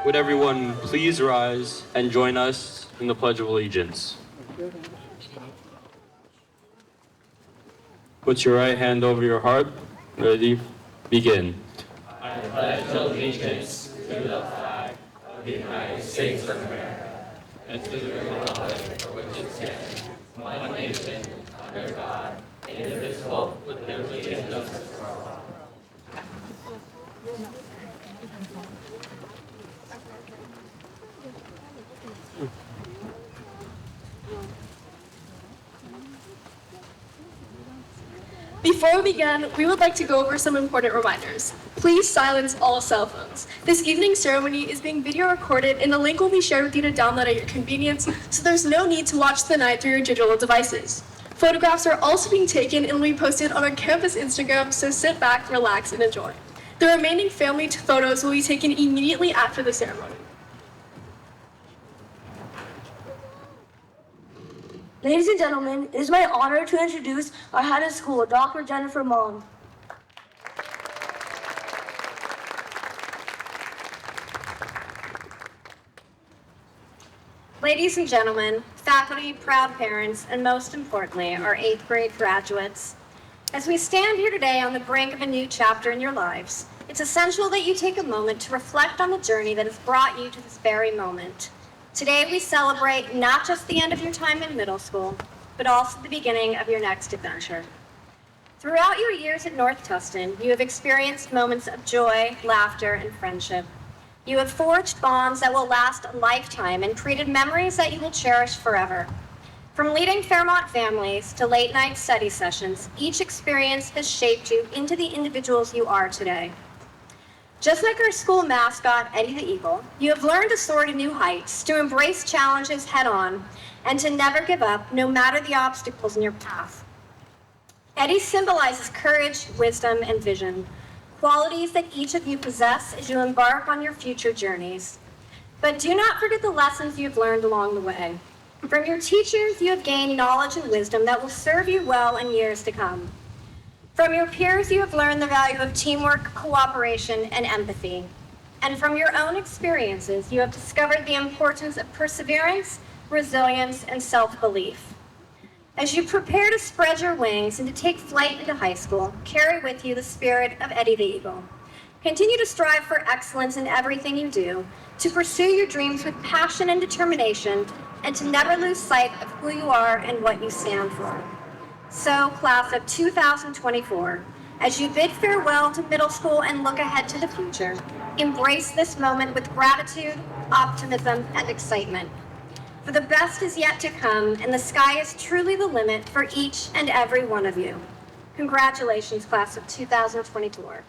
Would everyone please rise and join us in the Pledge of Allegiance? Put your right hand over your heart. Ready? Begin. I pledge allegiance to the flag of the United States of America and to the republic for which it stands, one nation, under God, indivisible, with liberty and justice for all. Before we begin, we would like to go over some important reminders. Please silence all cell phones. This evening's ceremony is being video recorded and the link will be shared with you to download at your convenience, so there's no need to watch the night through your digital devices. Photographs are also being taken and will be posted on our campus Instagram, so sit back, relax, and enjoy. The remaining family photos will be taken immediately after the ceremony. Ladies and gentlemen, it is my honor to introduce our head of school, Dr. Jennifer Mong. Ladies and gentlemen, faculty, proud parents, and most importantly, our 8th grade graduates, as we stand here today on the brink of a new chapter in your lives, it's essential that you take a moment to reflect on the journey that has brought you to this very moment. Today we celebrate not just the end of your time in middle school, but also the beginning of your next adventure. Throughout your years at North Tustin, you have experienced moments of joy, laughter, and friendship. You have forged bonds that will last a lifetime and created memories that you will cherish forever. From leading Fairmont families to late-night study sessions, each experience has shaped you into the individuals you are today. Just like our school mascot, Eddie the Eagle, you have learned to soar to new heights, to embrace challenges head-on, and to never give up, no matter the obstacles in your path. Eddie symbolizes courage, wisdom, and vision, qualities that each of you possess as you embark on your future journeys. But do not forget the lessons you've learned along the way. From your teachers, you have gained knowledge and wisdom that will serve you well in years to come. From your peers, you have learned the value of teamwork, cooperation, and empathy. And from your own experiences, you have discovered the importance of perseverance, resilience, and self-belief. As you prepare to spread your wings and to take flight into high school, carry with you the spirit of Eddie the Eagle. Continue to strive for excellence in everything you do, to pursue your dreams with passion and determination, and to never lose sight of who you are and what you stand for. So, class of 2024, as you bid farewell to middle school and look ahead to the future, embrace this moment with gratitude, optimism, and excitement. For the best is yet to come, and the sky is truly the limit for each and every one of you. Congratulations, class of 2024.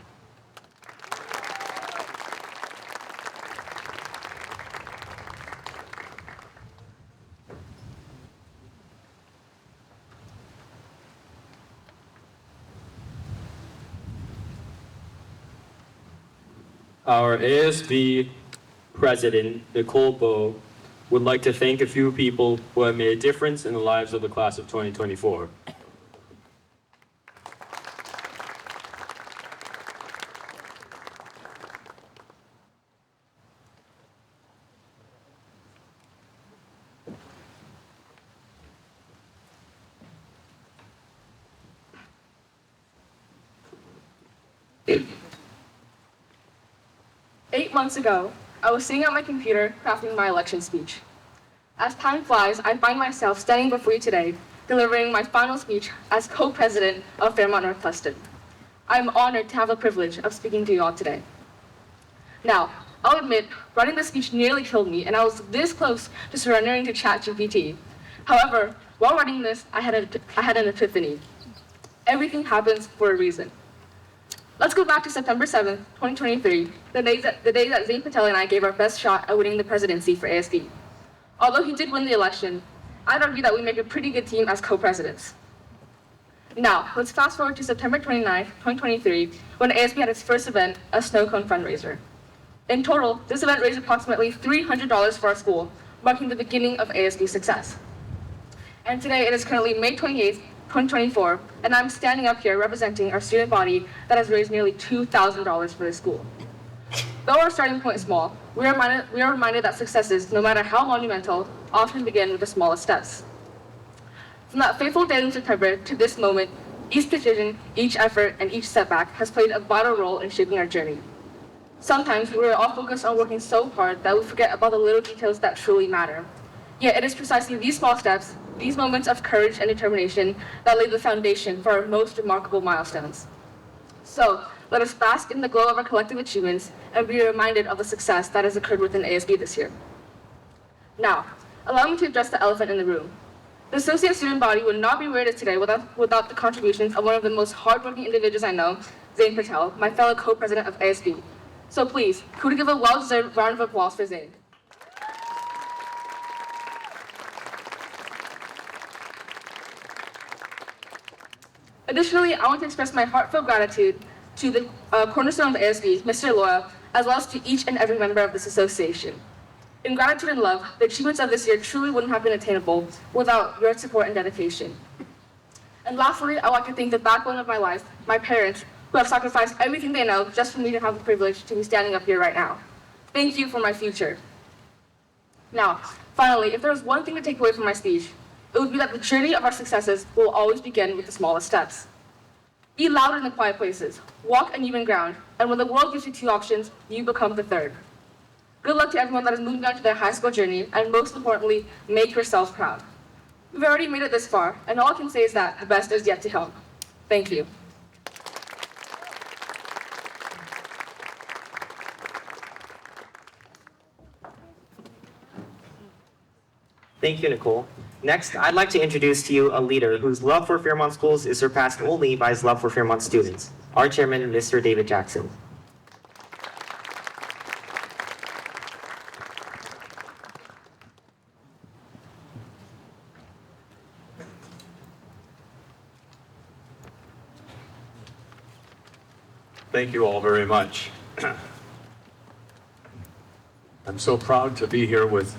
Our ASB President, Nicole Bowe, would like to thank a few people who have made a difference in the lives of the class of 2024. Eight months ago, I was sitting at my computer crafting my election speech. As time flies, I find myself standing before you today, delivering my final speech as co-president of Fairmont North Tustin. I am honored to have the privilege of speaking to you all today. Now, I'll admit, writing this speech nearly killed me, and I was this close to surrendering to ChatGPT. However, while writing this, I had an epiphany. Everything happens for a reason. Let's go back to September 7th, 2023, the day that Zane Patel and I gave our best shot at winning the presidency for ASB. Although he did win the election, I'd argue that we make a pretty good team as co-presidents. Now, let's fast forward to September 29th, 2023, when ASB had its first event, a snow cone fundraiser. In total, this event raised approximately $300 for our school, marking the beginning of ASB success. And today, it is currently May 28th, 2024, and I'm standing up here representing our student body that has raised nearly $2,000 for the school. Though our starting point is small, we are reminded that successes, no matter how monumental, often begin with the smallest steps. From that fateful day in September to this moment, each decision, each effort, and each setback has played a vital role in shaping our journey. Sometimes we are all focused on working so hard that we forget about the little details that truly matter. Yet it is precisely these small steps, these moments of courage and determination, that lay the foundation for our most remarkable milestones. So, let us bask in the glow of our collective achievements and be reminded of the success that has occurred within ASB this year. Now, allow me to address the elephant in the room. The associate student body would not be where it is today without the contributions of one of the most hardworking individuals I know, Zain Patel, my fellow co-president of ASB. So please, could we give a well-deserved round of applause for Zain? Additionally, I want to express my heartfelt gratitude to the cornerstone of ASB, Mr. Loya, as well as to each and every member of this association. In gratitude and love, the achievements of this year truly wouldn't have been attainable without your support and dedication. And lastly, I'd like to thank the backbone of my life, my parents, who have sacrificed everything they know just for me to have the privilege to be standing up here right now. Thank you for my future. Now, finally, if there was one thing to take away from my speech, it would be that the journey of our successes will always begin with the smallest steps. Be loud in the quiet places, walk uneven ground, and when the world gives you two options, you become the third. Good luck to everyone that is moving on to their high school journey, and most importantly, make yourself proud. We've already made it this far, and all I can say is that the best is yet to come. Thank you. Thank you, Nicole. Next, I'd like to introduce to you a leader whose love for Fairmont schools is surpassed only by his love for Fairmont students, our chairman, Mr. David Jackson. Thank you all very much. I'm so proud to be here with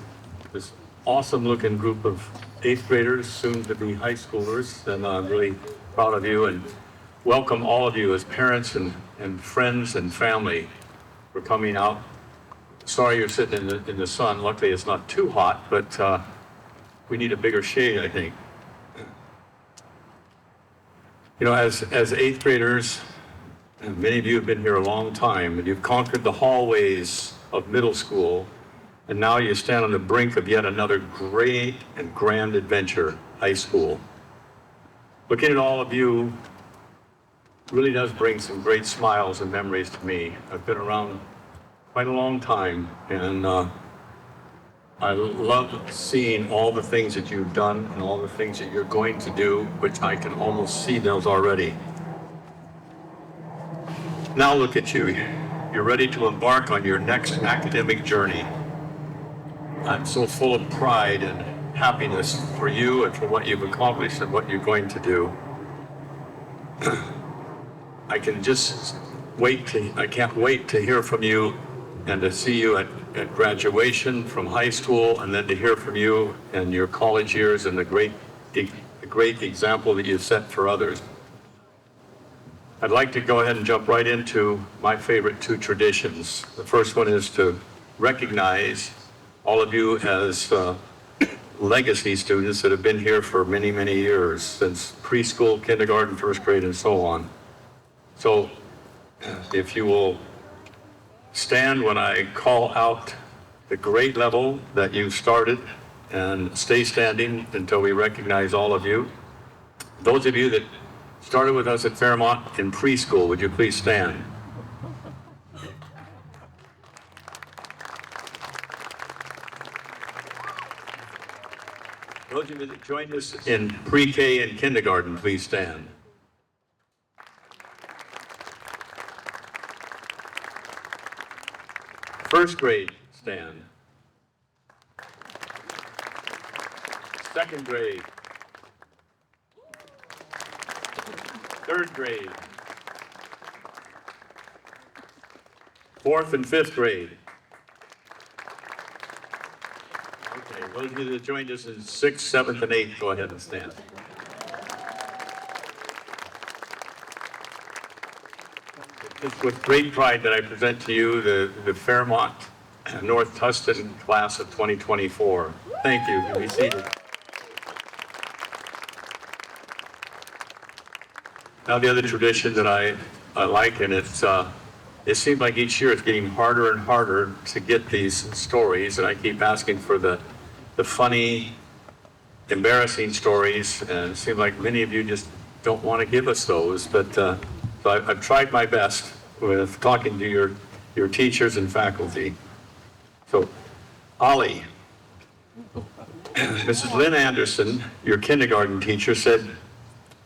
this awesome-looking group of 8th graders, soon-to-be high schoolers, and I'm really proud of you and welcome all of you as parents and friends and family for coming out. Sorry you're sitting in the sun. Luckily, it's not too hot, but we need a bigger shade, I think. You know, as 8th graders, and many of you have been here a long time, and you've conquered the hallways of middle school, and now you stand on the brink of yet another great and grand adventure, high school. Looking at all of you really does bring some great smiles and memories to me. I've been around quite a long time, and I love seeing all the things that you've done and all the things that you're going to do, which I can almost see those already. Now look at you. You're ready to embark on your next academic journey. I'm so full of pride and happiness for you and for what you've accomplished and what you're going to do. I can't wait to hear from you and to see you at graduation from high school, and then to hear from you in your college years and the great example that you've set for others. I'd like to go ahead and jump right into my favorite two traditions. The first one is to recognize all of you as legacy students that have been here for many, many years, since preschool, kindergarten, first grade, and so on. So if you will stand when I call out the grade level that you started, and stay standing until we recognize all of you. Those of you that started with us at Fairmont in preschool, would you please stand? Those of you that joined us in pre-K and kindergarten, please stand. First grade, stand. Second grade. Third grade. Fourth and fifth grade. Okay, those of you that joined us in sixth, seventh, and eighth, go ahead and stand. It's with great pride that I present to you the Fairmont North Tustin class of 2024. Thank you. You may be seated. Now, the other tradition that I like, and it seems like each year it's getting harder and harder to get these stories, and I keep asking for the funny, embarrassing stories, and it seems like many of you just don't want to give us those, but so I've tried my best with talking to your teachers and faculty. So, Ollie, Mrs. Lynn Anderson, your kindergarten teacher, said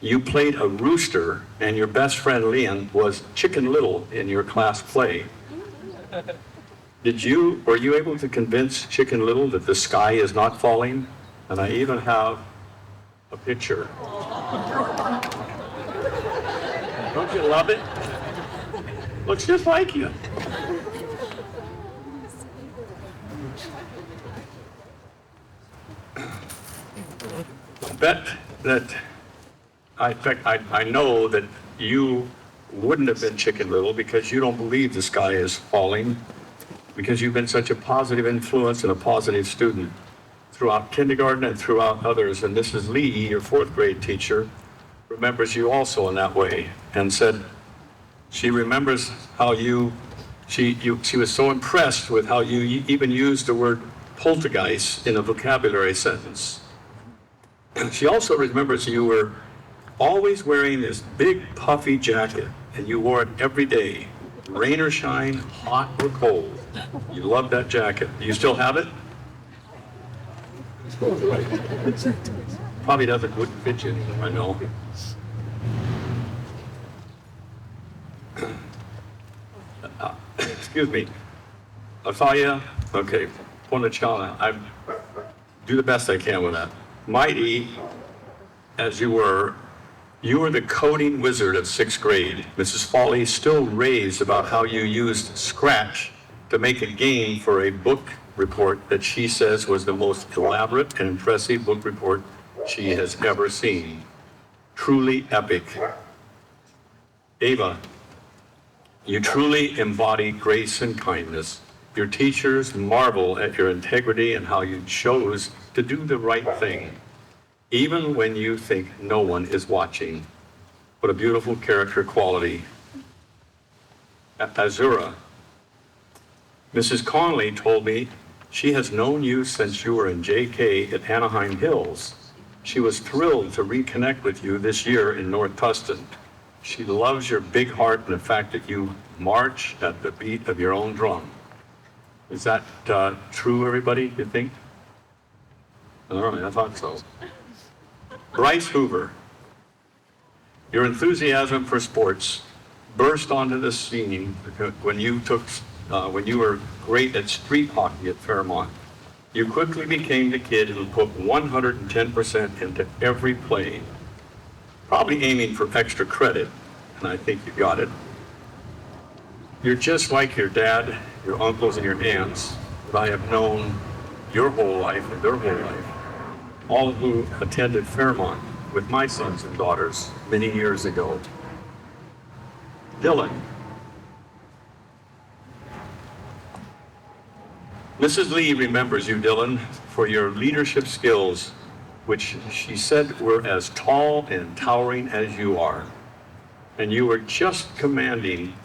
you played a rooster and your best friend Leon was Chicken Little in your class play. Were you able to convince Chicken Little that the sky is not falling? And I even have a picture. Don't you love it? Looks just like you. I bet that, in fact, I know that you wouldn't have been Chicken Little because you don't believe the sky is falling, because you've been such a positive influence and a positive student throughout kindergarten and throughout others. And Mrs. Lee, your fourth grade teacher, remembers you also in that way and said she remembers how she was so impressed with how you even used the word poltergeist in a vocabulary sentence. She also remembers you were always wearing this big puffy jacket, and you wore it every day, rain or shine, hot or cold. You loved that jacket. Do you still have it? Probably wouldn't fit you anymore, I know. Excuse me. Athalia? Okay. Ponachana. I do the best I can with that. Mighty, as you were the coding wizard of sixth grade. Mrs. Foley still raves about how you used Scratch to make a game for a book report that she says was the most elaborate and impressive book report she has ever seen. Truly epic. Ava, you truly embody grace and kindness. Your teachers marvel at your integrity and how you chose to do the right thing, even when you think no one is watching. What a beautiful character quality. Azura, Mrs. Conley told me she has known you since you were in JK at Anaheim Hills. She was thrilled to reconnect with you this year in North Tustin. She loves your big heart and the fact that you march at the beat of your own drum. Is that true, everybody, you think? All right, I thought so. Bryce Hoover, your enthusiasm for sports burst onto the scene when you were great at street hockey at Fairmont. You quickly became the kid who put 110% into every play, probably aiming for extra credit, and I think you got it. You're just like your dad, your uncles, and your aunts that I have known your whole life and their whole life, all who attended Fairmont with my sons and daughters many years ago. Dylan. Mrs. Lee remembers you, Dylan, for your leadership skills, which she said were as tall and towering as you are. And you were just commanding,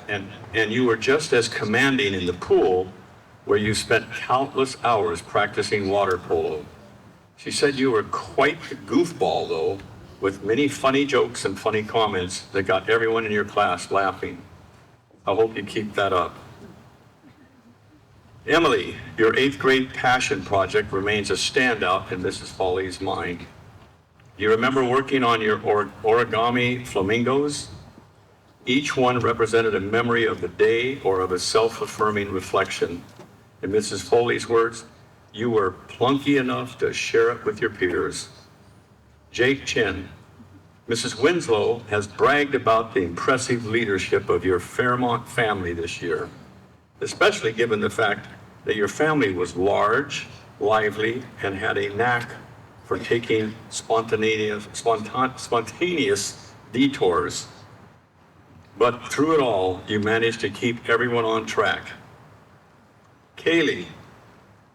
and you were just as commanding in the pool where you spent countless hours practicing water polo. She said you were quite the goofball, though, with many funny jokes and funny comments that got everyone in your class laughing. I hope you keep that up. Emily, your 8th grade passion project remains a standout in Mrs. Foley's mind. You remember working on your origami flamingos? Each one represented a memory of the day or of a self-affirming reflection. In Mrs. Foley's words, you were plunky enough to share it with your peers. Jake Chin, Mrs. Winslow has bragged about the impressive leadership of your Fairmont family this year, especially given the fact that your family was large, lively, and had a knack for taking spontaneous detours. But through it all, you managed to keep everyone on track. Kaylee,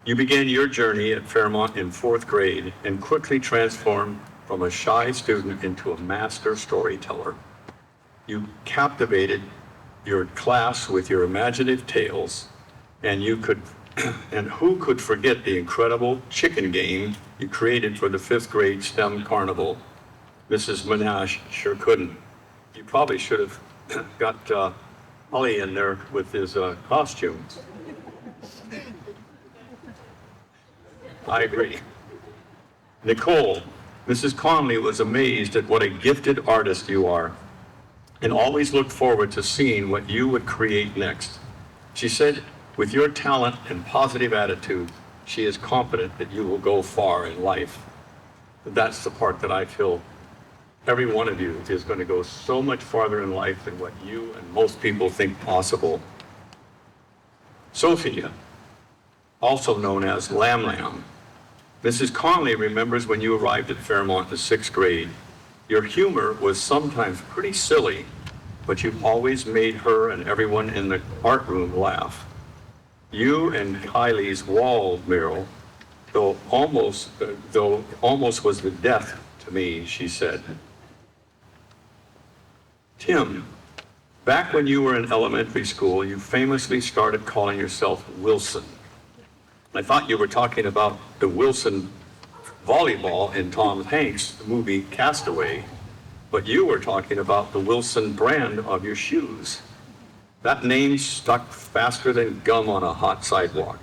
you began your journey at Fairmont in 4th grade and quickly transformed from a shy student into a master storyteller. You captivated your class with your imaginative tales, and and who could forget the incredible chicken game you created for the 5th grade STEM carnival? Mrs. Minash sure couldn't. You probably should have got Ollie in there with his costume. I agree. Nicole, Mrs. Conley was amazed at what a gifted artist you are and always looked forward to seeing what you would create next. She said, with your talent and positive attitude, she is confident that you will go far in life. That's the part that I feel every one of you is going to go so much farther in life than what you and most people think possible. Sophia, also known as Lam Lam. Mrs. Conley remembers when you arrived at Fairmont in 6th grade. Your humor was sometimes pretty silly, but you always made her and everyone in the art room laugh. You and Kylie's wall mural, though almost was the death to me, she said. Tim, back when you were in elementary school, you famously started calling yourself Wilson. I thought you were talking about the Wilson volleyball in Tom Hanks' movie Castaway, but you were talking about the Wilson brand of your shoes. That name stuck faster than gum on a hot sidewalk.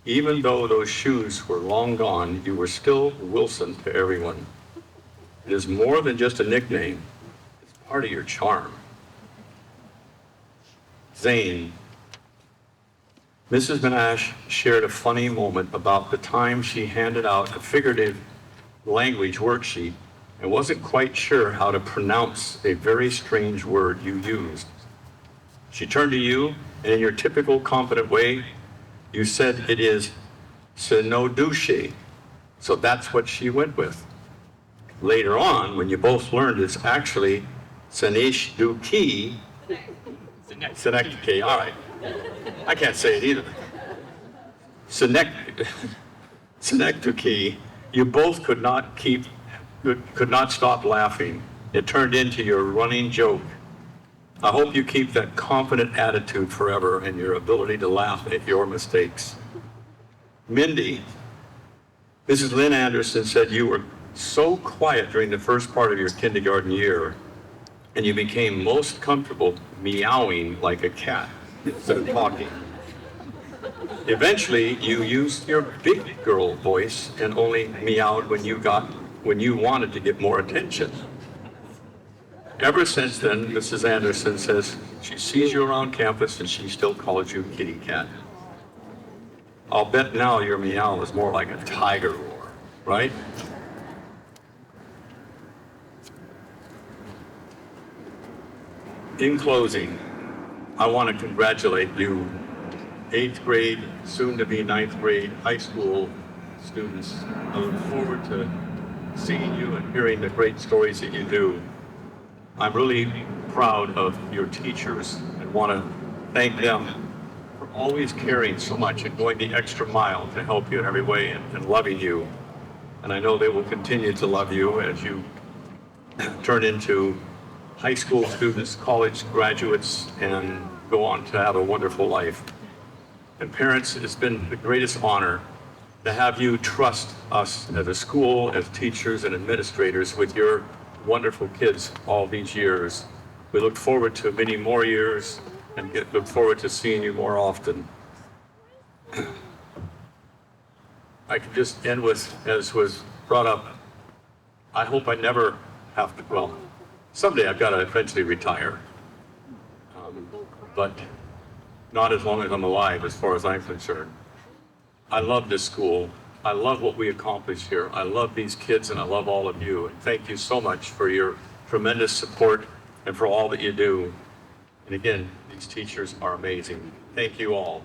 Even though those shoes were long gone, you were still Wilson to everyone. It is more than just a nickname. It's part of your charm. Zane. Mrs. Minash shared a funny moment about the time she handed out a figurative language worksheet and wasn't quite sure how to pronounce a very strange word you used. She turned to you, and in your typical confident way, you said it is Sinodushe. So that's what she went with. Later on, when you both learned it's actually Sanish Duki, Senectuke, all right. I can't say it either. Senectuke, you both could not stop laughing. It turned into your running joke. I hope you keep that confident attitude forever and your ability to laugh at your mistakes. Mindy, Mrs. Lynn Anderson said you were so quiet during the first part of your kindergarten year, and you became most comfortable meowing like a cat instead of talking. Eventually, you used your big girl voice and only meowed when you wanted to get more attention. Ever since then, Mrs. Anderson says she sees you around campus and she still calls you kitty cat. I'll bet now your meow is more like a tiger roar, right? In closing, I want to congratulate you, 8th grade, soon to be 9th grade high school students. I look forward to seeing you and hearing the great stories that you do. I'm really proud of your teachers and want to thank them for always caring so much and going the extra mile to help you in every way and loving you. And I know they will continue to love you as you turn into high school students, college graduates, and go on to have a wonderful life. And parents, it's been the greatest honor to have you trust us as a school, as teachers and administrators with your wonderful kids all these years. We look forward to many more years and look forward to seeing you more often. I could just end with, as was brought up, I hope I never have to, well, someday I've got to eventually retire, but not as long as I'm alive, as far as I'm concerned. I love this school. I love what we accomplish here. I love these kids and I love all of you. And thank you so much for your tremendous support and for all that you do. And again, these teachers are amazing. Thank you all.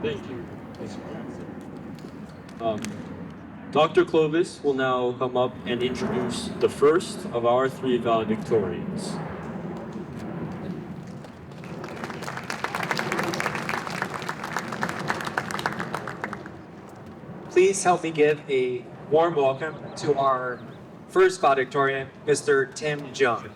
Thank you. Dr. Clovis will now come up and introduce the first of our 3 valedictorians. Please help me give a warm welcome to our first valedictorian, Mr. Tim Jung.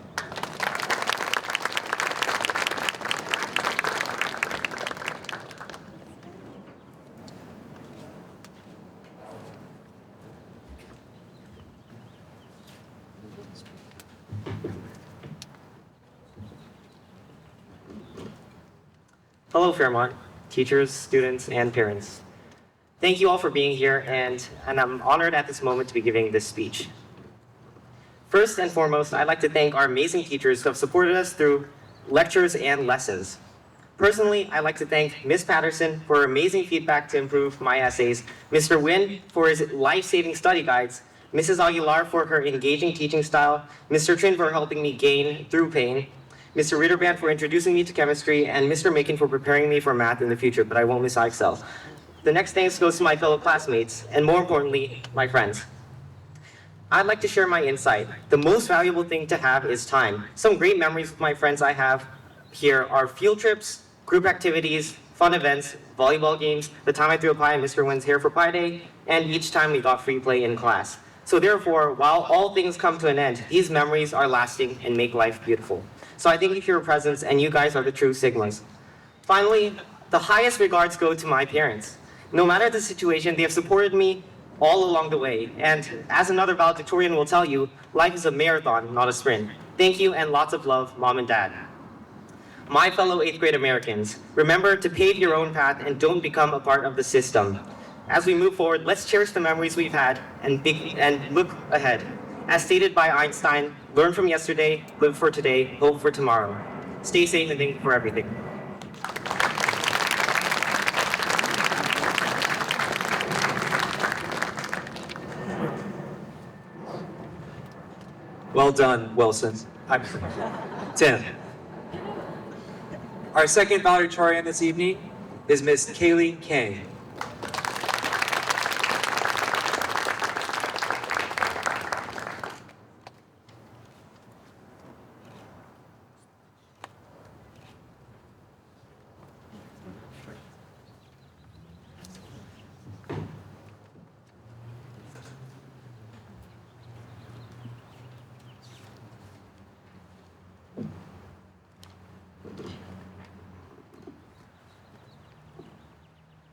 Hello, Fairmont, teachers, students, and parents. Thank you all for being here, and I'm honored at this moment to be giving this speech. First and foremost, I'd like to thank our amazing teachers who have supported us through lectures and lessons. Personally, I'd like to thank Ms. Patterson for her amazing feedback to improve my essays, Mr. Nguyen for his life-saving study guides, Mrs. Aguilar for her engaging teaching style, Mr. Trin for helping me gain through pain, Mr. Ritterband for introducing me to chemistry, and Mr. Macon for preparing me for math in the future, but I won't miss IXL. The next thanks goes to my fellow classmates, and more importantly, my friends. I'd like to share my insight. The most valuable thing to have is time. Some great memories with my friends I have here are field trips, group activities, fun events, volleyball games, the time I threw a pie in Mr. Nguyen's hair for Pie Day, and each time we got free play in class. So therefore, while all things come to an end, these memories are lasting and make life beautiful. So I thank you for your presence, and you guys are the true Sigmas. Finally, the highest regards go to my parents. No matter the situation, they have supported me all along the way. And as another valedictorian will tell you, life is a marathon, not a sprint. Thank you and lots of love, Mom and Dad. My fellow 8th grade Americans, remember to pave your own path and don't become a part of the system. As we move forward, let's cherish the memories we've had and look ahead. As stated by Einstein, learn from yesterday, live for today, hope for tomorrow. Stay safe and thank you for everything. Well done, Wilson. Tim. Our second valedictorian this evening is Miss Kaylee Kang.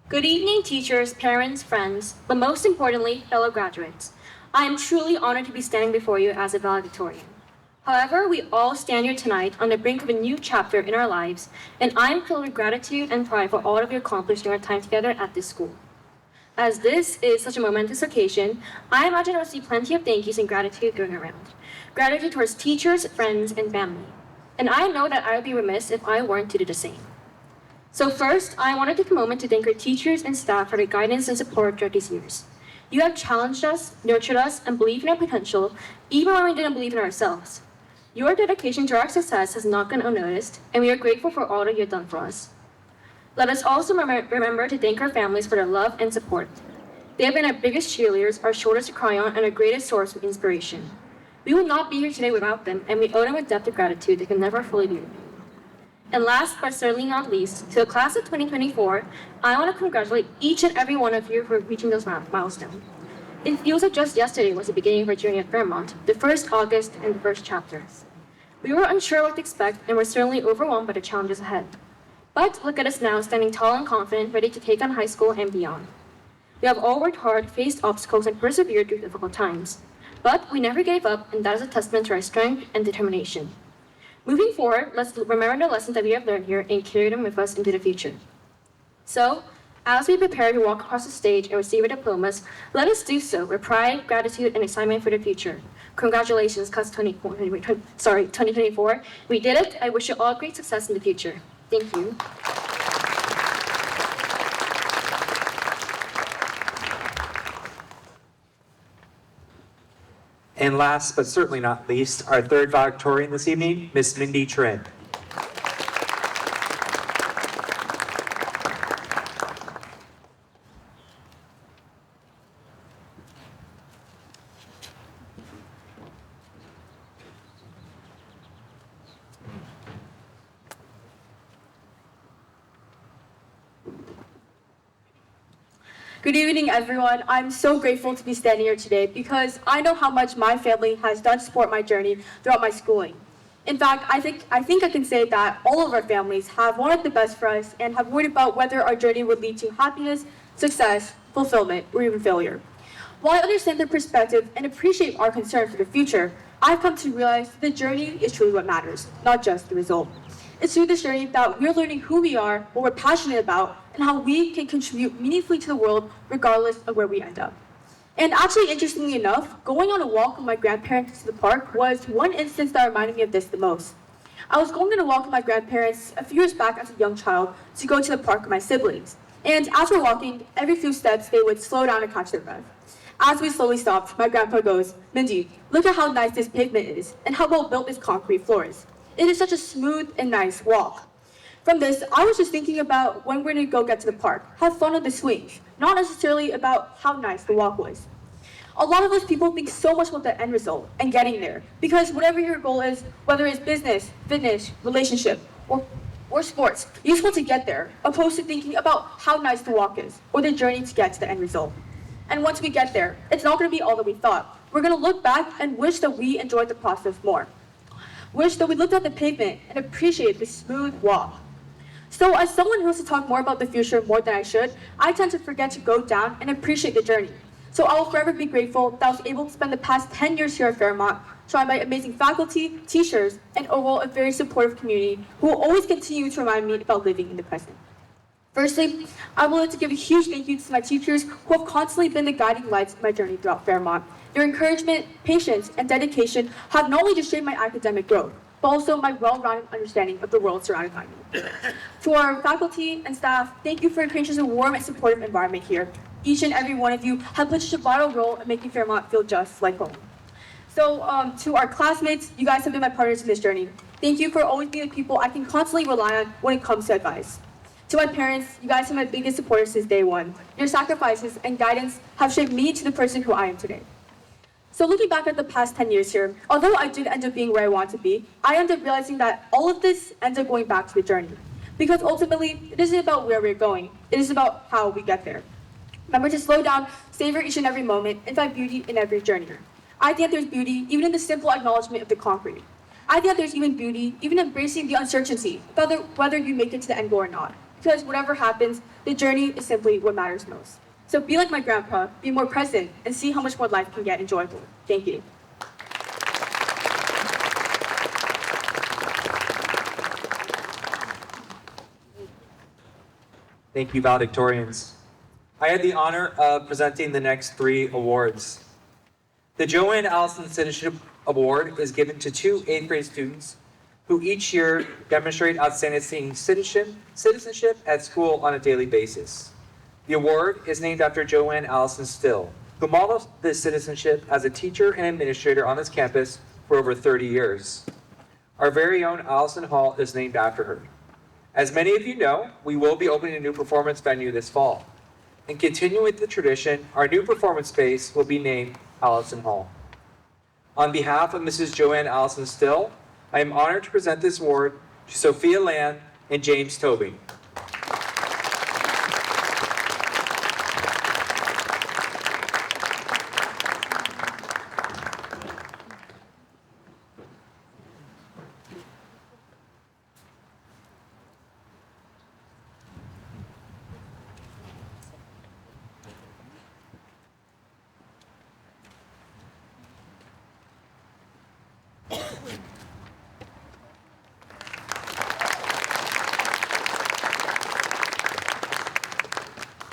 Good evening, teachers, parents, friends, but most importantly, fellow graduates. I am truly honored to be standing before you as a valedictorian. However, we all stand here tonight on the brink of a new chapter in our lives, and I am filled with gratitude and pride for all of you accomplished during our time together at this school. As this is such a momentous occasion, I imagine I will see plenty of thank yous and gratitude going around. Gratitude towards teachers, friends, and family. And I know that I would be remiss if I weren't to do the same. So first, I want to take a moment to thank our teachers and staff for their guidance and support throughout these years. You have challenged us, nurtured us, and believed in our potential, even when we didn't believe in ourselves. Your dedication to our success has not gone unnoticed, and we are grateful for all that you have done for us. Let us also remember to thank our families for their love and support. They have been our biggest cheerleaders, our shoulders to cry on, and our greatest source of inspiration. We would not be here today without them, and we owe them a depth of gratitude that can never fully be repaid. And last but certainly not least, to the class of 2024, I want to congratulate each and every one of you for reaching those milestones. It feels like just yesterday was the beginning of our journey at Fairmont, the first August and the first chapters. We were unsure what to expect and were certainly overwhelmed by the challenges ahead. But look at us now, standing tall and confident, ready to take on high school and beyond. We have all worked hard, faced obstacles, and persevered through difficult times. But we never gave up, and that is a testament to our strength and determination. Moving forward, let's remember the lessons that we have learned here and carry them with us into the future. So, as we prepare to walk across the stage and receive our diplomas, let us do so with pride, gratitude, and excitement for the future. Congratulations, class 2024. We did it. I wish you all great success in the future. Thank you. And last but certainly not least, our third valedictorian this evening, Miss Mindy Trin. Good evening, everyone. I'm so grateful to be standing here today because I know how much my family has done to support my journey throughout my schooling. In fact, I think I can say that all of our families have wanted the best for us and have worried about whether our journey would lead to happiness, success, fulfillment, or even failure. While I understand their perspective and appreciate our concern for the future, I've come to realize that the journey is truly what matters, not just the result. It's through this journey that we're learning who we are, what we're passionate about, and how we can contribute meaningfully to the world regardless of where we end up. And actually, interestingly enough, going on a walk with my grandparents to the park was one instance that reminded me of this the most. I was going on a walk with my grandparents a few years back as a young child to go to the park with my siblings. And as we're walking, every few steps they would slow down and catch their breath. As we slowly stopped, my grandpa goes, "Mindy, look at how nice this pavement is and how well built this concrete floor is. It is such a smooth and nice walk." From this, I was just thinking about when we're going to go get to the park, have fun on the swings, not necessarily about how nice the walk was. A lot of us people think so much about the end result and getting there, because whatever your goal is, whether it's business, fitness, relationship, or sports, you just want to get there, opposed to thinking about how nice the walk is, or the journey to get to the end result. And once we get there, it's not going to be all that we thought. We're going to look back and wish that we enjoyed the process more. Wish that we looked at the pavement and appreciated the smooth walk. So as someone who wants to talk more about the future more than I should, I tend to forget to go down and appreciate the journey. So I will forever be grateful that I was able to spend the past 10 years here at Fairmont, joined by amazing faculty, teachers, and overall a very supportive community who will always continue to remind me about living in the present. Firstly, I would like to give a huge thank you to my teachers who have constantly been the guiding lights of my journey throughout Fairmont. Their encouragement, patience, and dedication have not only just shaped my academic growth, but also my well-rounded understanding of the world surrounding me. To our faculty and staff, thank you for creating a warm and supportive environment here. Each and every one of you have played such a vital role in making Fairmont feel just like home. So to our classmates, you guys have been my partners in this journey. Thank you for always being the people I can constantly rely on when it comes to advice. To my parents, you guys are my biggest supporters since day one. Your sacrifices and guidance have shaped me to the person who I am today. So looking back at the past 10 years here, although I did end up being where I want to be, I ended up realizing that all of this ends up going back to the journey. Because ultimately, it isn't about where we're going, it is about how we get there. Remember to slow down, savor each and every moment, and find beauty in every journey. I think that there's beauty even in the simple acknowledgement of the concrete. I think that there's even beauty even embracing the uncertainty about whether you make it to the end goal or not. Because whatever happens, the journey is simply what matters most. So be like my grandpa, be more present, and see how much more life can get enjoyable. Thank you. Thank you, valedictorians. I had the honor of presenting the next 3 awards. The Joanne Allison Citizenship Award is given to 2 8th grade students who each year demonstrate outstanding citizenship at school on a daily basis. The award is named after Joanne Allison Still, who modeled this citizenship as a teacher and administrator on this campus for over 30 years. Our very own Allison Hall is named after her. As many of you know, we will be opening a new performance venue this fall. And continuing with the tradition, our new performance space will be named Allison Hall. On behalf of Mrs. Joanne Allison Still, I am honored to present this award to Sophia Land and James Tobey.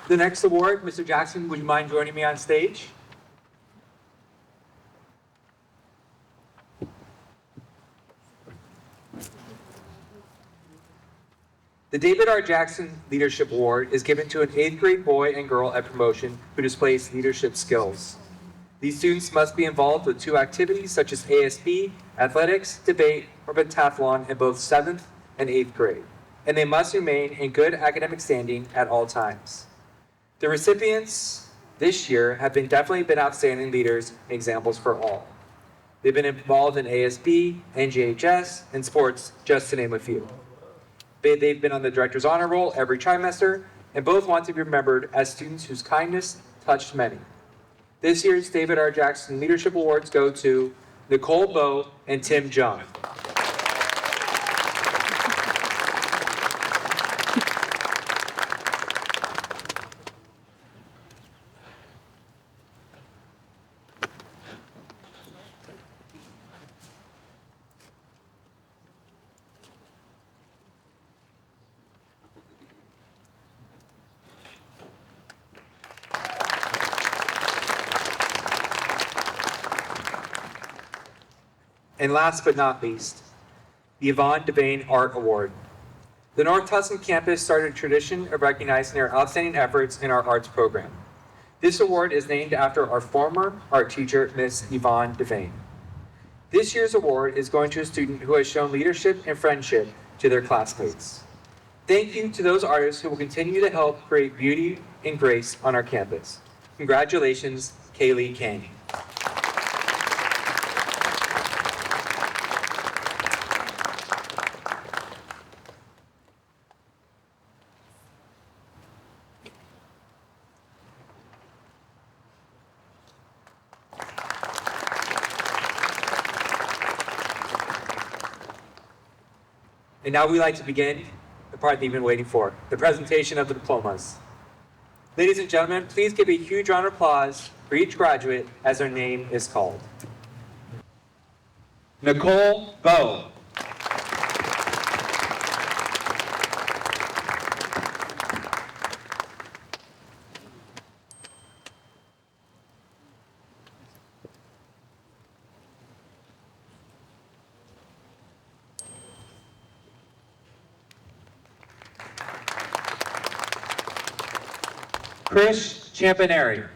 The next award, Mr. Jackson, would you mind joining me on stage? The David R. Jackson Leadership Award is given to an 8th grade boy and girl at promotion who displays leadership skills. These students must be involved with 2 activities such as ASB, athletics, debate, or pentathlon in both 7th and 8th grade, and they must remain in good academic standing at all times. The recipients this year have definitely been outstanding leaders and examples for all. They've been involved in ASB, NJHS, and sports, just to name a few. They've been on the Director's Honor Roll every trimester, and both want to be remembered as students whose kindness touched many. This year's David R. Jackson Leadership Awards go to Nicole Bowe and Tim John. And last but not least, the Yvonne Devane Art Award. The North Tustin campus started a tradition of recognizing their outstanding efforts in our arts program. This award is named after our former art teacher, Miss Yvonne Devane. This year's award is going to a student who has shown leadership and friendship to their classmates. Thank you to those artists who will continue to help create beauty and grace on our campus. Congratulations, Kaylee Kang. And now we'd like to begin the part that you've been waiting for, the presentation of the diplomas. Ladies and gentlemen, please give a huge round of applause for each graduate as their name is called. Nicole Bowe. Chris Champaneri.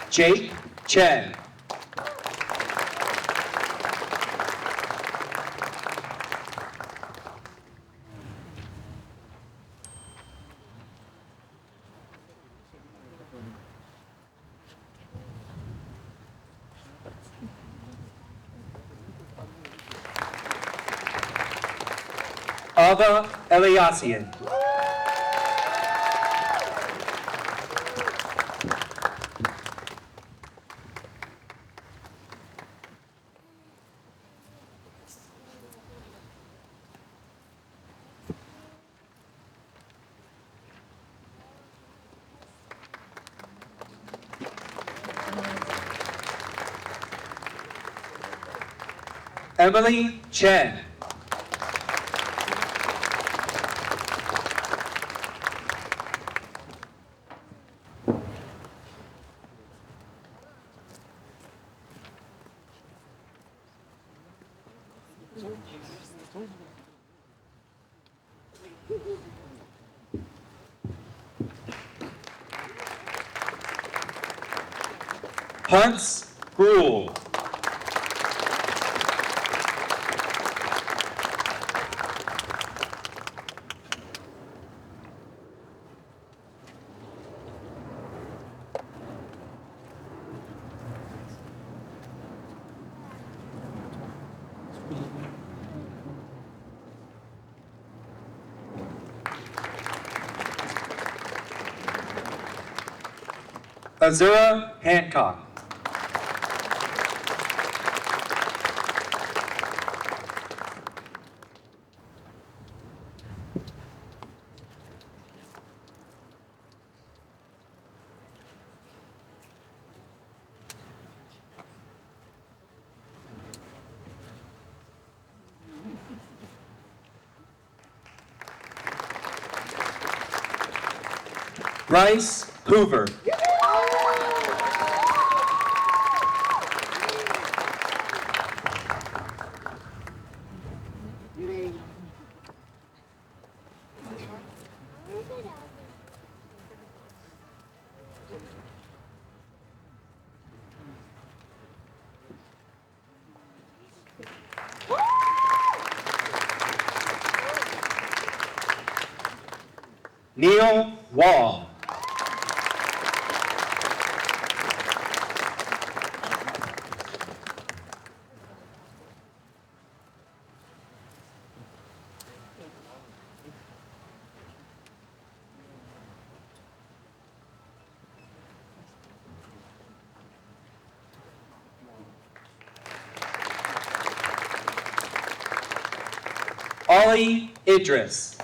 Jake Chen. Ava Eliassian. Emily Chen. Hunts Gruel. Azura Hancock. Bryce Hoover. Neil Wall. Ollie Idris.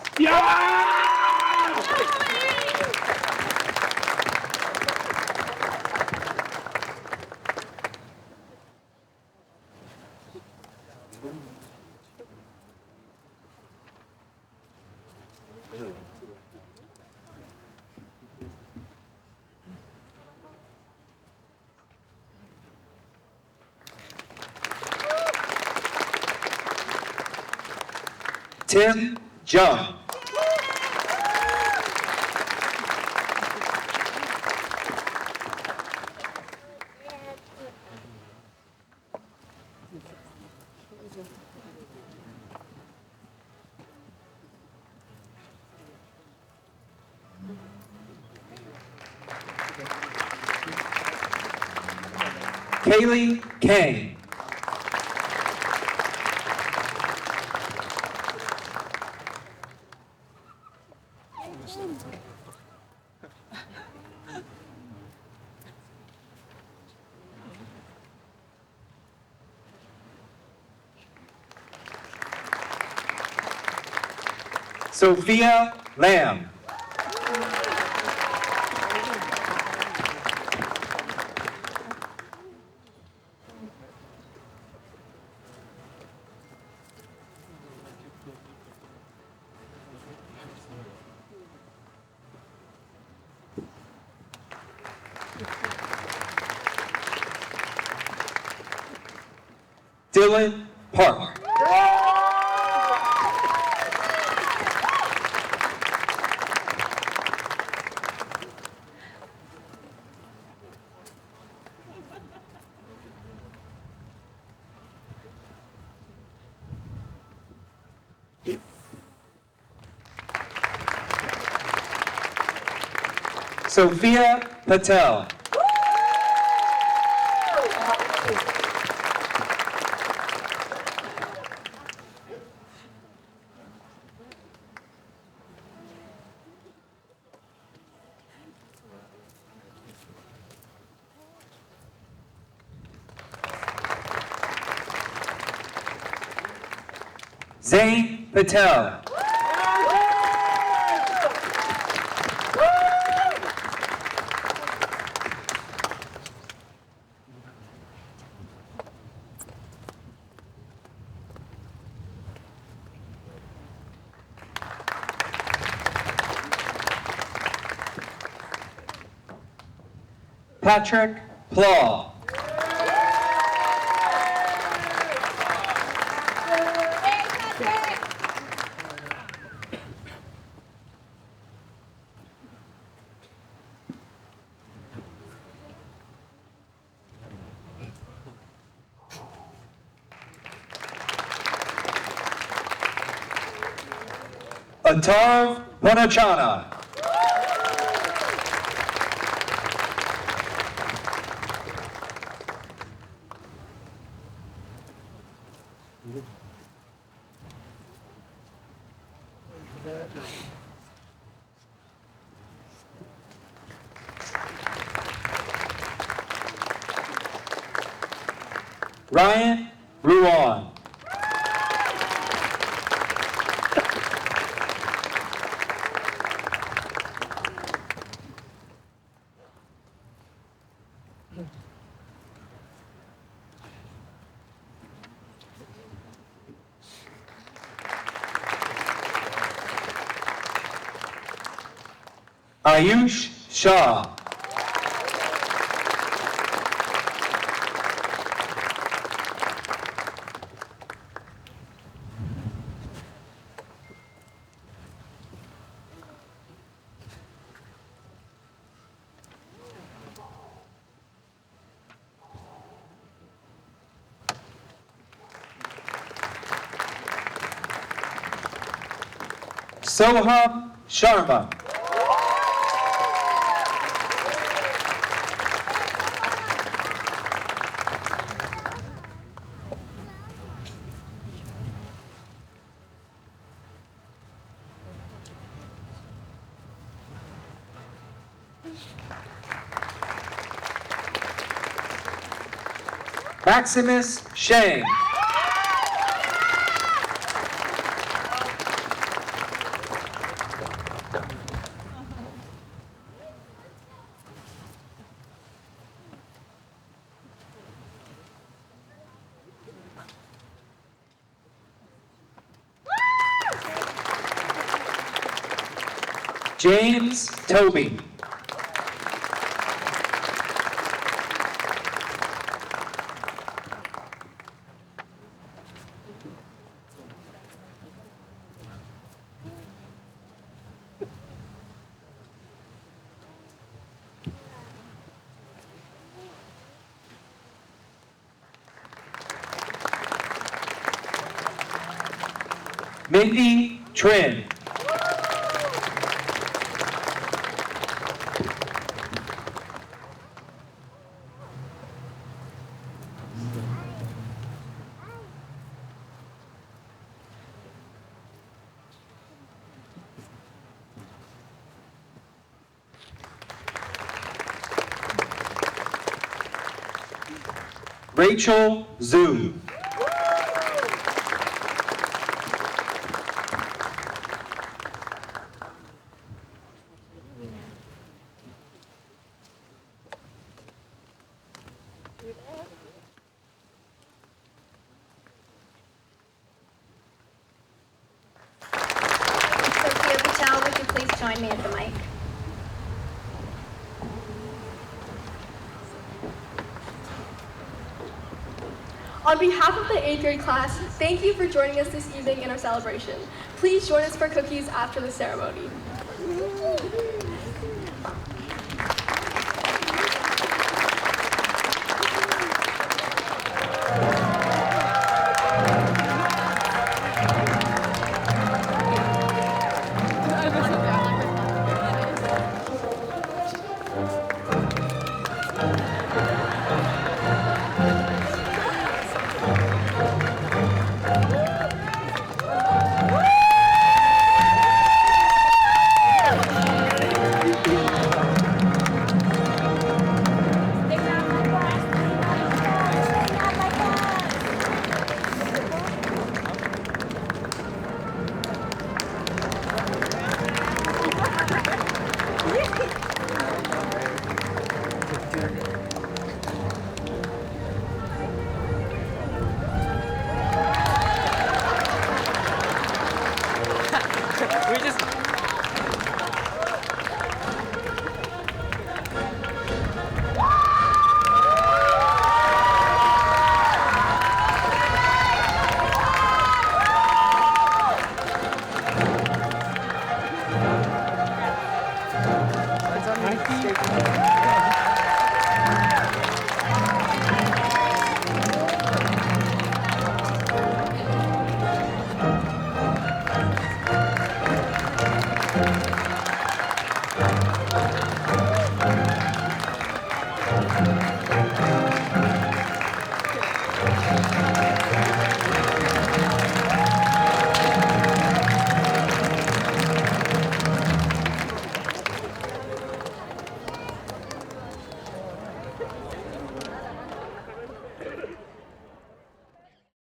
Tim Jung. Kaylee Kane. Sophia Lamb. Dylan Park. Sophia Patel. Zain Patel. Patrick Plaw. Atav Panachana. Ryan Ruan. Ayush Shah. Soham Sharma. Maximus Shang. James Toby. Mindy Trin. Rachel Zhu. Sophia Patel, would you please join me at the mic? On behalf of the 8th grade class, thank you for joining us this evening in our celebration. Please join us for cookies after the ceremony.